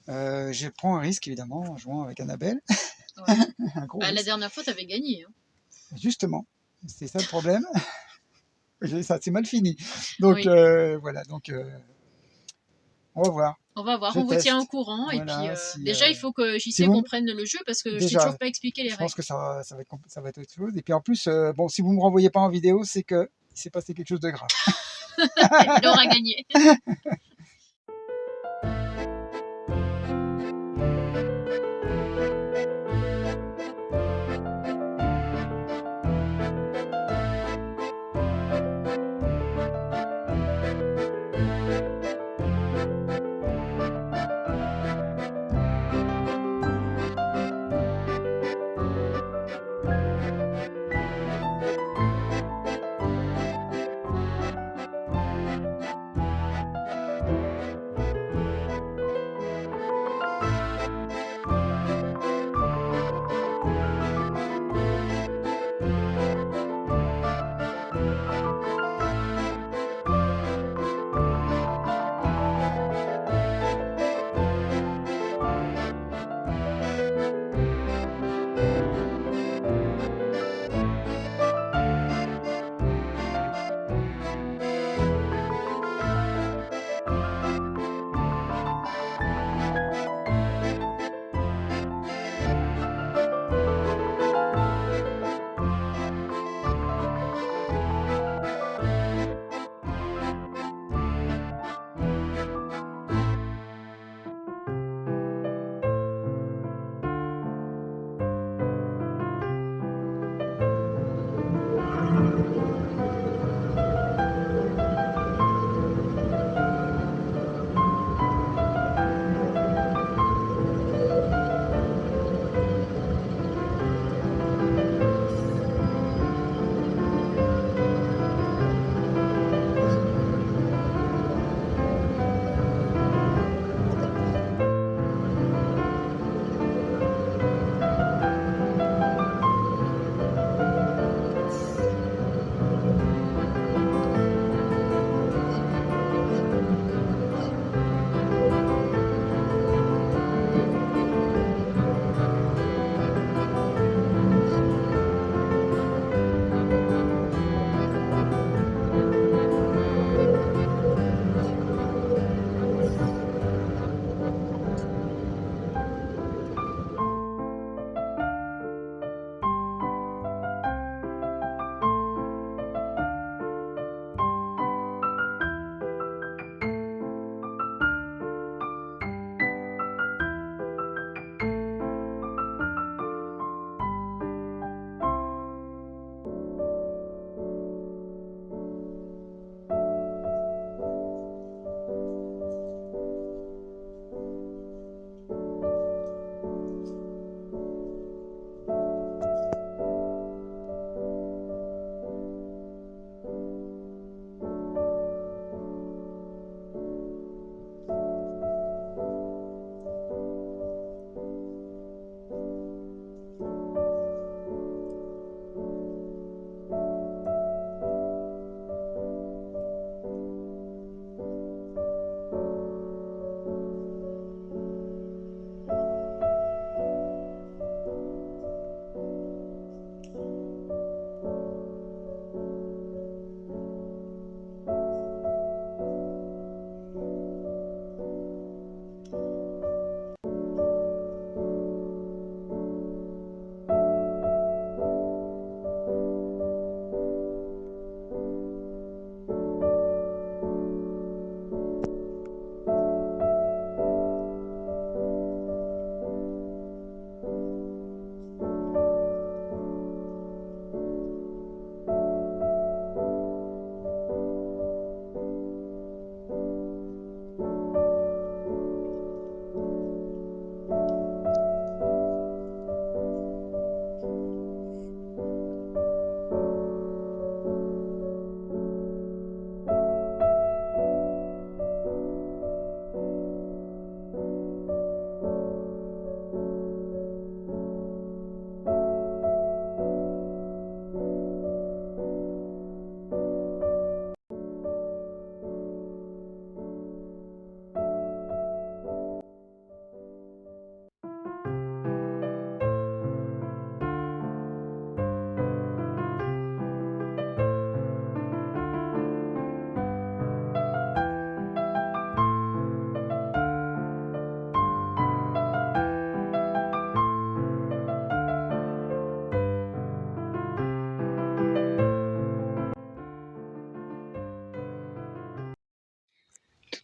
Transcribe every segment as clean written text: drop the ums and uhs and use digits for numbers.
Je prends un risque évidemment en jouant avec Annabelle, Ouais. un gros Bah, la risque. dernière fois, tu avais gagné. Hein. Justement, c'est ça le problème. Ça c'est mal fini. Donc Oui, voilà, on va voir. on va voir, Je on vous tient au teste. courant. Et puis, Voilà, si déjà, il faut que si JC vous comprenne le jeu parce que je t'ai déjà, toujours pas expliqué les je pense règles. que ça va être autre chose. Et puis en plus, bon, si vous me renvoyez pas en vidéo, c'est que il s'est passé quelque chose de grave. Il aura gagné.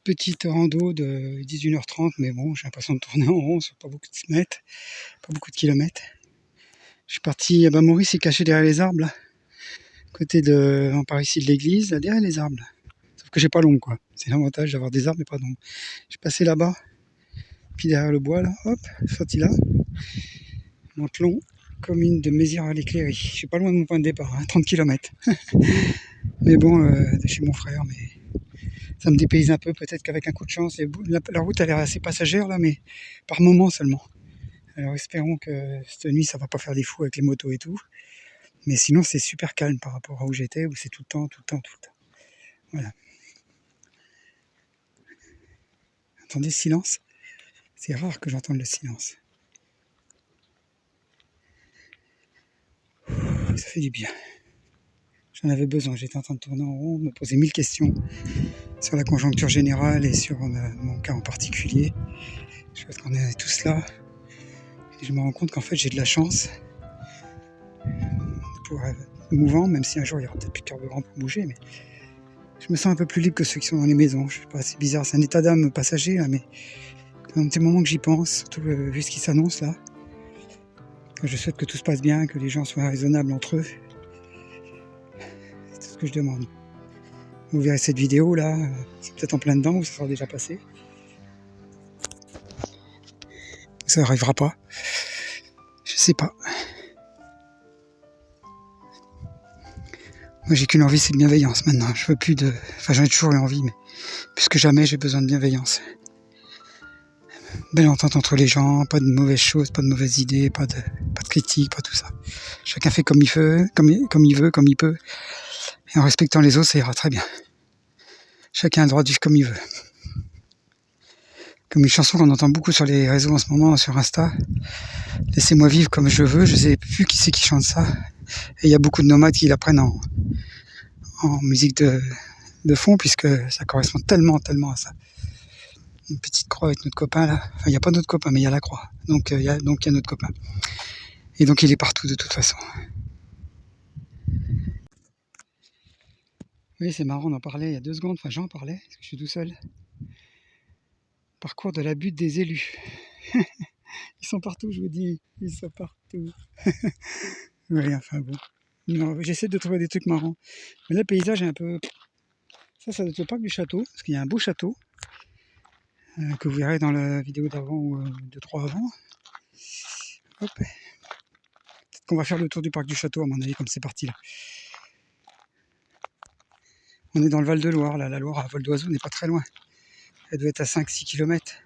toute petite rando de 18h30, mais bon, j'ai l'impression de tourner en rond sur pas beaucoup de mètres, pas beaucoup de kilomètres. Je suis parti, Maurice s'est caché derrière les arbres, là, on part ici de l'église, là, derrière les arbres. Là. Sauf que j'ai pas l'ombre, quoi. C'est l'avantage d'avoir des arbres mais pas d'ombre. Je suis passé là-bas, puis derrière le bois, là, hop, sorti là. Montelon, commune de Mézières-l'Écléry. Je suis pas loin de mon point de départ, 30 km. Mais bon, de chez mon frère, mais ça me dépayse un peu. Peut-être qu'avec un coup de chance, la route a l'air assez passagère là, mais par moment seulement. Alors espérons que cette nuit, ça va pas faire des fous avec les motos et tout. Mais sinon, c'est super calme par rapport à où j'étais, où c'est tout le temps. Voilà. Entendez le silence? C'est rare que j'entende le silence. Ça fait du bien. J'en avais besoin, j'étais en train de tourner en rond, me poser 1000 questions sur la conjoncture générale et sur mon cas en particulier. Je pense qu'on est tous là. Et je me rends compte qu'en fait j'ai de la chance de pouvoir être mouvant, même si un jour il y aura peut-être plus de carburant pour bouger, mais je me sens un peu plus libre que ceux qui sont dans les maisons. Je sais pas, c'est bizarre, c'est un état d'âme passager là, mais c'est un petit moment que j'y pense, surtout vu ce qui s'annonce là. Je souhaite que tout se passe bien, que les gens soient raisonnables entre eux. C'est tout ce que je demande. Vous verrez cette vidéo là, c'est peut-être en plein dedans ou ça sera déjà passé. Ça n'arrivera pas. Je sais pas. Moi j'ai qu'une envie, c'est de bienveillance maintenant. Je veux plus de. Enfin j'en ai toujours eu envie, mais plus que jamais j'ai besoin de bienveillance. Belle entente entre les gens, pas de mauvaises choses, pas de mauvaises idées, pas de critiques, pas tout ça. Chacun fait comme il veut, comme il peut. Et en respectant les autres, ça ira très bien. Chacun a le droit de vivre comme il veut. Comme une chanson qu'on entend beaucoup sur les réseaux en ce moment, sur Insta. Laissez-moi vivre comme je veux, je sais plus qui c'est qui chante ça. Et il y a beaucoup de nomades qui la prennent en musique de fond, puisque ça correspond tellement à ça. Une petite croix avec notre copain là. Enfin, il n'y a pas notre copain, mais il y a la croix. Donc il y a notre copain. Et donc il est partout de toute façon. Oui, c'est marrant, on en parlait il y a 2 secondes. Enfin, j'en parlais, parce que je suis tout seul. Parcours de la butte des élus. Ils sont partout, je vous dis. Ils sont partout. Oui, enfin bon. Non, j'essaie de trouver des trucs marrants. Mais là, le paysage est un peu... Ça doit être le parc du château, parce qu'il y a un beau château. Que vous verrez dans la vidéo d'avant ou de 3 avant. Hop. Peut-être qu'on va faire le tour du parc du château, à mon avis, comme c'est parti là. On est dans le Val-de-Loire, là. La Loire à vol d'oiseau n'est pas très loin. Elle doit être à 5-6 km.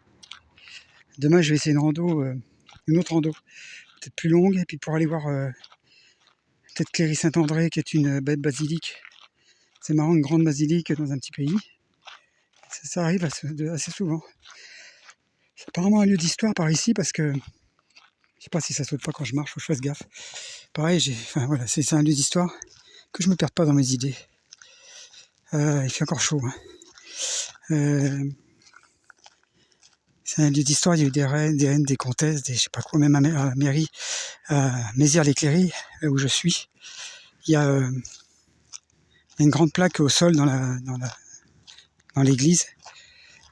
Demain, je vais essayer une autre rando, peut-être plus longue, et puis pour aller voir peut-être Cléry-Saint-André, qui est une belle basilique. C'est marrant, une grande basilique dans un petit pays. Ça arrive assez souvent. C'est apparemment un lieu d'histoire par ici, parce que je sais pas si ça saute pas quand je marche, faut que je fasse gaffe. Pareil, voilà, c'est un lieu d'histoire, que je me perde pas dans mes idées. Il fait encore chaud. C'est un lieu d'histoire, il y a eu des reines, des comtesses, je sais pas quoi, même à la mairie, à Mézières-l'Écléry, où je suis. Il y a une grande plaque au sol dans l'église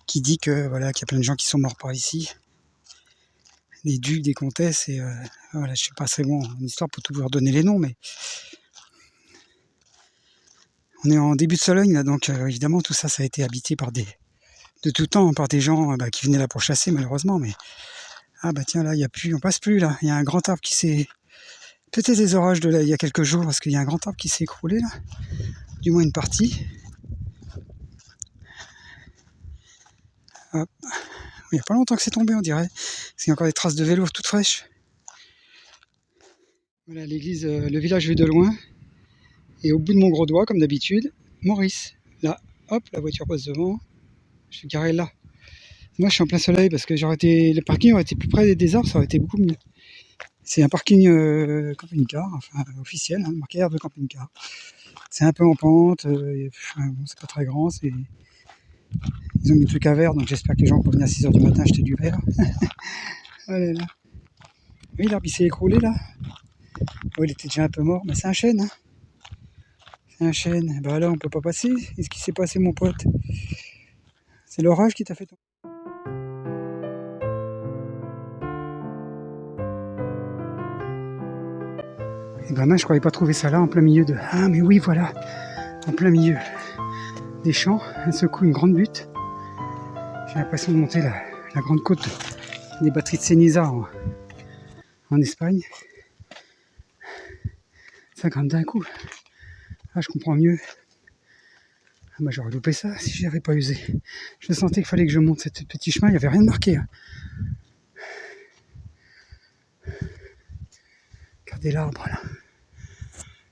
qui dit que voilà, qu'il y a plein de gens qui sont morts par ici. Des ducs, des comtesses, et voilà, je sais pas, c'est bon en histoire pour tout vous redonner les noms, mais on est en début de Sologne là, donc évidemment tout ça, ça a été habité de tout temps par des gens qui venaient là pour chasser malheureusement, mais tiens là, on passe plus là, il y a un grand arbre qui s'est... Peut-être des orages de là il y a quelques jours, parce qu'il y a un grand arbre qui s'est écroulé là, du moins une partie. Hop. Il n'y a pas longtemps que c'est tombé, on dirait, parce qu'il y a encore des traces de vélo toutes fraîches. Voilà l'église, le village vu de loin, et au bout de mon gros doigt, comme d'habitude, Maurice. Là, hop, la voiture passe devant, je suis garé là. Moi je suis en plein soleil, parce que le parking aurait été plus près des arbres, ça aurait été beaucoup mieux. C'est un parking camping-car, enfin officiel, marqué aire de camping-car. C'est un peu en pente, bon, c'est pas très grand, ils ont mis le truc à verre, donc j'espère que les gens vont venir à 6h du matin acheter du verre. Allez là. Oui, l'arbre il s'est écroulé là. Oh, il était déjà un peu mort, mais c'est un chêne. C'est un chêne. Là on peut pas passer. Qu'est-ce qui s'est passé mon pote? C'est l'orage qui t'a fait tomber. Et ben mince, je croyais pas trouver ça là, en plein milieu de... Ah mais oui, voilà, en plein milieu des champs, d'un seul coup une grande butte. J'ai l'impression de monter la grande côte des batteries de Ceniza en Espagne. Ça grimpe d'un coup. Ah, je comprends mieux. Ah, bah, j'aurais loupé ça si je n'avais pas usé. Je sentais qu'il fallait que je monte ce petit chemin, il n'y avait rien de marqué. Hein. Regardez l'arbre là.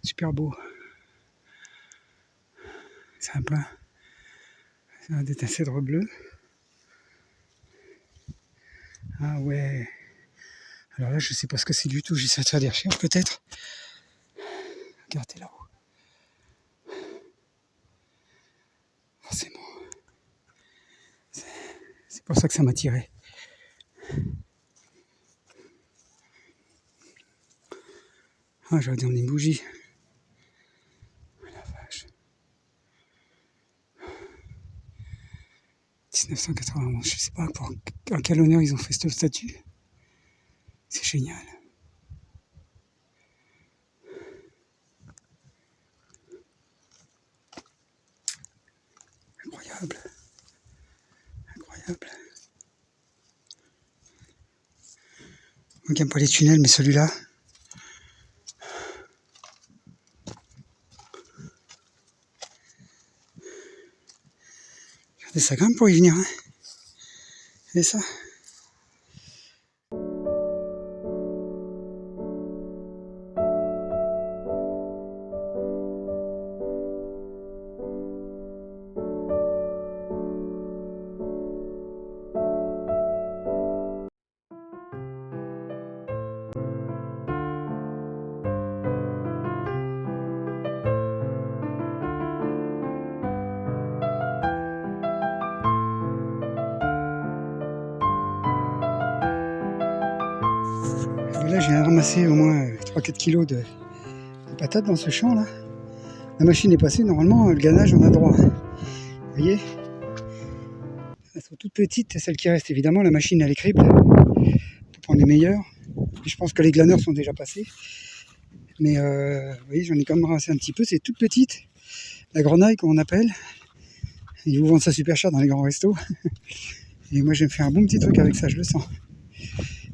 Super beau. C'est un cèdre bleu. Ah ouais. Alors là, je sais pas ce que c'est du tout. J'essaie de faire des recherches peut-être. Regardez là-haut. Forcément. C'est pour ça que ça m'a tiré. Ah, j'aurais dû emmener une bougie. Oh la vache. 1991, je sais pas à quel honneur ils ont fait cette statue. C'est génial. Incroyable. Incroyable. Moi qui n'aime pas les tunnels, mais celui-là. Regardez, ça grimpe pour y venir. Hein. Et ça. Et là, j'ai ramassé au moins 3-4 kilos de patates dans ce champ là. La machine est passée, normalement le gannage on a droit. Vous voyez, elles sont toutes petites, celles qui restent évidemment, la machine elle est crible pour prendre les meilleures. Et je pense que les glaneurs sont déjà passés. Mais vous voyez, j'en ai quand même ramassé un petit peu, c'est toute petite. La grenaille comme on appelle. Ils vous vendent ça super cher dans les grands restos. Et moi je vais me faire un bon petit truc avec ça, je le sens.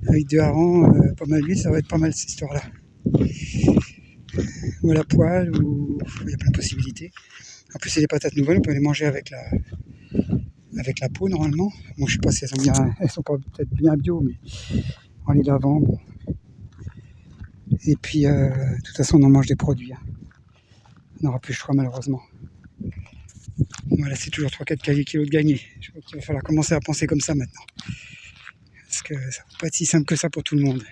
Avec du hareng, pas mal d'huile, ça va être pas mal cette histoire là. Ou à la poêle, ou il y a plein de possibilités. En plus c'est des patates nouvelles, on peut les manger avec la peau normalement. Bon, je sais pas si elles sont pas peut-être bien bio, mais en les lavant. Bon. Et puis de toute façon on en mange des produits. Hein. On n'aura plus le choix malheureusement. Voilà, c'est toujours 3-4 kilos de gagné. Je crois qu'il va falloir commencer à penser comme ça maintenant. Parce que ça ne va pas être si simple que ça pour tout le monde.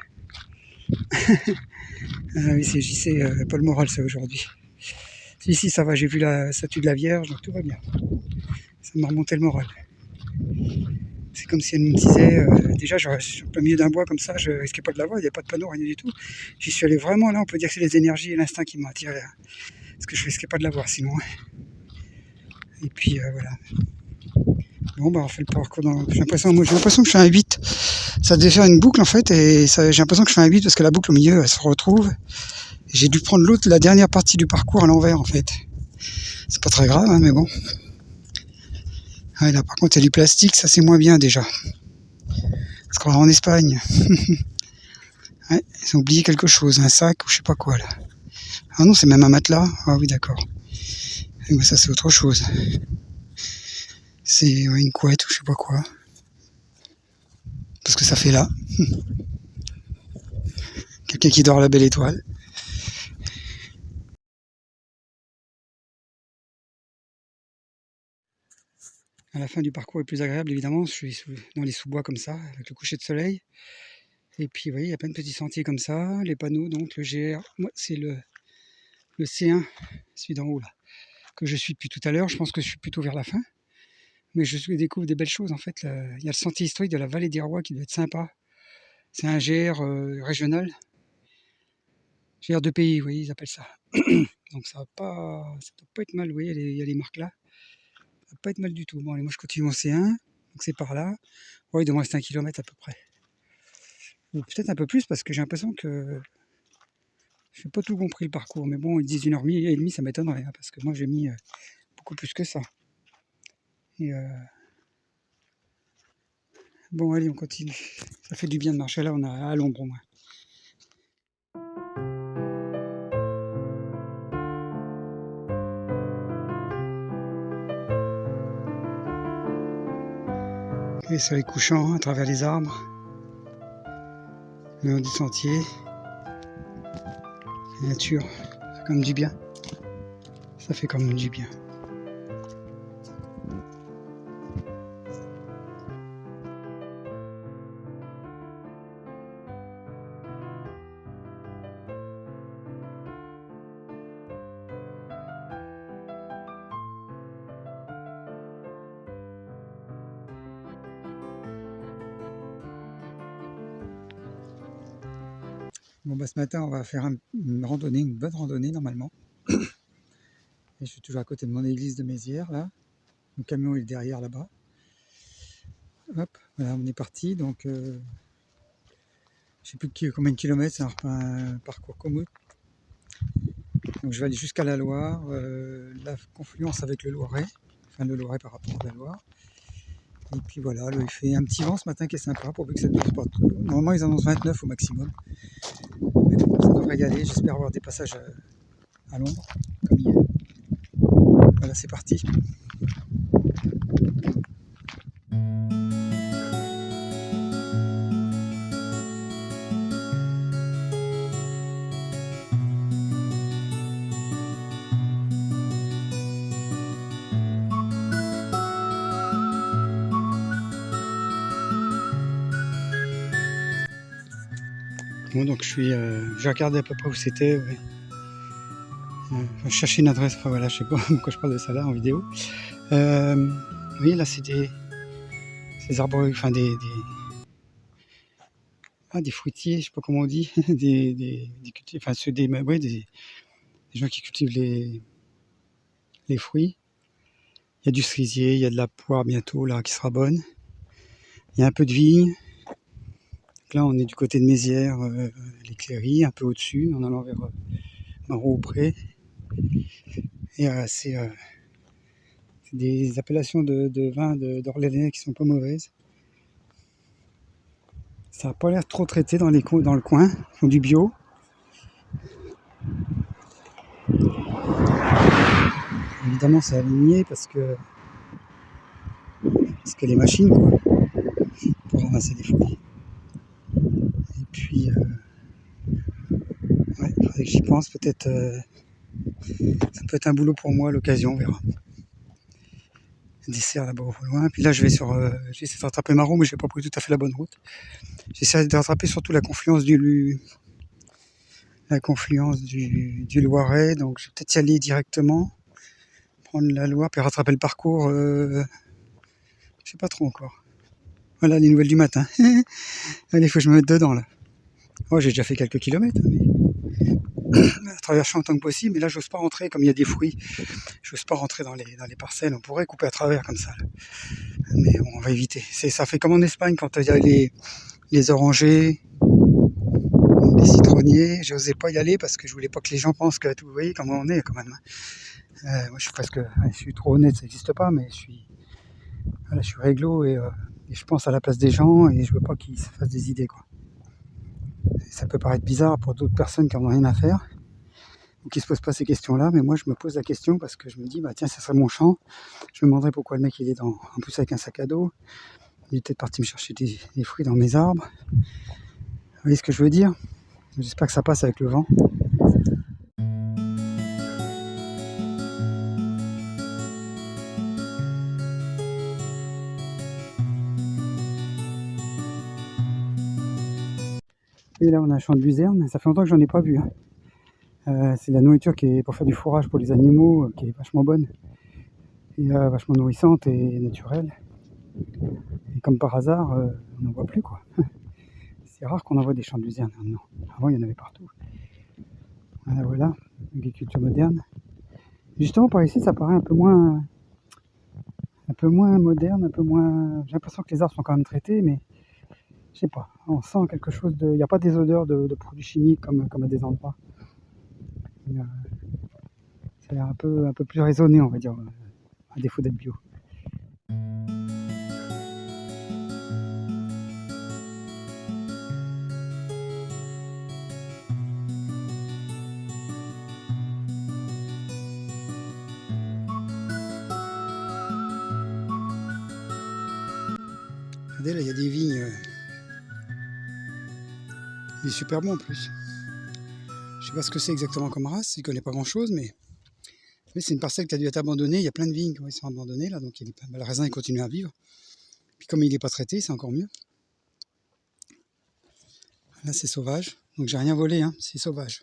Ah oui, c'est JC, pas le moral ça aujourd'hui. Si, ça va, j'ai vu la statue de la Vierge, donc tout va bien. Ça m'a remonté le moral. C'est comme si elle me disait, déjà je suis au plein milieu d'un bois comme ça, je risquais pas de la voir, il n'y a pas de panneau, rien du tout. J'y suis allé vraiment là, on peut dire que c'est les énergies et l'instinct qui m'ont attiré. Hein, parce que je risquais pas de la voir sinon. Et puis voilà. Bon bah on fait le parcours j'ai l'impression que je fais un 8. Ça devait faire une boucle en fait et j'ai l'impression que je fais un 8 parce que la boucle au milieu elle se retrouve. J'ai dû prendre la dernière partie du parcours à l'envers en fait. C'est pas très grave hein, mais bon. Ouais, là par contre il y a du plastique, ça c'est moins bien déjà. Parce qu'on est en Espagne. Ouais, ils ont oublié quelque chose, un sac ou je sais pas quoi là. Ah non, c'est même un matelas. Ah oui d'accord. Et ben, ça c'est autre chose. C'est une couette ou je sais pas quoi. Parce que ça fait là. Quelqu'un qui dort à la belle étoile. À la fin du parcours est plus agréable évidemment. Je suis dans les sous-bois comme ça, avec le coucher de soleil. Et puis vous voyez, il y a plein de petits sentiers comme ça. Les panneaux, donc le GR. Moi, c'est le C1, celui d'en haut là, que je suis depuis tout à l'heure. Je pense que je suis plutôt vers la fin. Mais je découvre des belles choses en fait. Il y a le sentier historique de la vallée des Rois qui doit être sympa. C'est un GR régional. GR de pays, vous voyez, ils appellent ça. Donc ça doit pas être mal, vous voyez, il y a les marques là. Ça va pas être mal du tout. Bon, allez, moi je continue mon C1, donc c'est par là. Ouais, il doit me rester 1 kilomètre à peu près. Ou peut-être un peu plus parce que j'ai l'impression que je n'ai pas tout compris le parcours. Mais bon, ils disent 1h30, ça m'étonnerait, hein, parce que moi j'ai mis beaucoup plus que ça. Et bon, allez, on continue. Ça fait du bien de marcher là, on est à l'ombre au moins. Et soleil couchant à travers les arbres, le long du sentier, la nature, ça fait comme du bien. Ça fait comme du bien. Bon bah ce matin on va faire une randonnée, une bonne randonnée normalement. Et je suis toujours à côté de mon église de Mézières là. Le camion est derrière là-bas. Hop, voilà, on est parti. Donc je sais plus combien de kilomètres, c'est un parcours commun. Donc je vais aller jusqu'à la Loire, la confluence avec le Loiret, enfin le Loiret par rapport à la Loire. Et puis voilà, là, il fait un petit vent ce matin qui est sympa pourvu que ça ne dure pas trop. Normalement ils annoncent 29 au maximum. Mais bon, ça devrait y aller, j'espère avoir des passages à l'ombre, comme hier. Voilà, c'est parti. Bon, donc j'ai regardé à peu près où c'était. Ouais. Je cherchais une adresse, enfin voilà, je sais pas pourquoi je parle de ça là en vidéo. Oui, là c'est des arbres, enfin des fruitiers, je sais pas comment on dit, enfin ceux des gens qui cultivent les fruits. Il y a du cerisier, il y a de la poire bientôt là qui sera bonne. Il y a un peu de vigne. Donc là on est du côté de Mézières, les Cléries, un peu au-dessus, en allant vers Marot-Auprès. Et c'est des appellations de vin d'Orléanais qui sont pas mauvaises. Ça n'a pas l'air trop traité dans le coin, ils font du bio. Évidemment c'est aligné parce que les machines quoi, pour ramasser des fruits. Et puis ouais, il faudrait que j'y pense, peut-être ça peut être un boulot pour moi à l'occasion, on verra. Dessert là-bas au loin. Puis là je vais j'essaie de rattraper Marot, mais j'ai pas pris tout à fait la bonne route. J'essaie de rattraper surtout la confluence du Loiret, donc je vais peut-être y aller directement, prendre la Loire, puis rattraper le parcours, je sais pas trop encore. Voilà les nouvelles du matin. Allez, il faut que je me mette dedans là. Oh, j'ai déjà fait quelques kilomètres, mais à travers champs autant que possible, mais là j'ose pas rentrer, comme il y a des fruits, j'ose pas rentrer dans les parcelles, on pourrait couper à travers comme ça. Là. Mais bon, on va éviter. Ça fait comme en Espagne quand il y a les orangers, les citronniers, j'osais pas y aller parce que je voulais pas que les gens pensent que vous voyez comment on est quand même. Moi je suis trop honnête, ça n'existe pas, mais je suis réglo et je pense à la place des gens et je veux pas qu'ils se fassent des idées quoi. Et ça peut paraître bizarre pour d'autres personnes qui n'en ont rien à faire ou qui se posent pas ces questions-là, mais moi je me pose la question parce que je me dis bah tiens ça serait mon champ, je me demanderais pourquoi le mec il est en plus avec un sac à dos, il est peut-être parti me chercher des fruits dans mes arbres. Vous voyez ce que je veux dire? J'espère que ça passe avec le vent. Et là on a un champ de luzerne, ça fait longtemps que j'en ai pas vu. C'est de la nourriture qui est pour faire du fourrage pour les animaux, qui est vachement bonne et vachement nourrissante et naturelle. Et comme par hasard, on n'en voit plus quoi. C'est rare qu'on en voit des champs de luzerne maintenant. Avant il y en avait partout. Voilà, agriculture moderne. Justement par ici ça paraît un peu moins peu moins moderne, un peu moins... J'ai l'impression que les arbres sont quand même traités, mais je sais pas, on sent quelque chose de... Il n'y a pas des odeurs de produits chimiques comme à des endroits. C'est un peu plus raisonné, on va dire, à défaut d'être bio. Regardez, là, il y a des vignes. Il est super bon en plus. Je sais pas ce que c'est exactement comme race, je connais pas grand chose, mais c'est une parcelle qui a dû être abandonnée. Il y a plein de vignes qui sont abandonnées là, donc le raisin il continue à vivre. Puis comme il n'est pas traité, c'est encore mieux. Là c'est sauvage, donc j'ai rien volé, hein, c'est sauvage.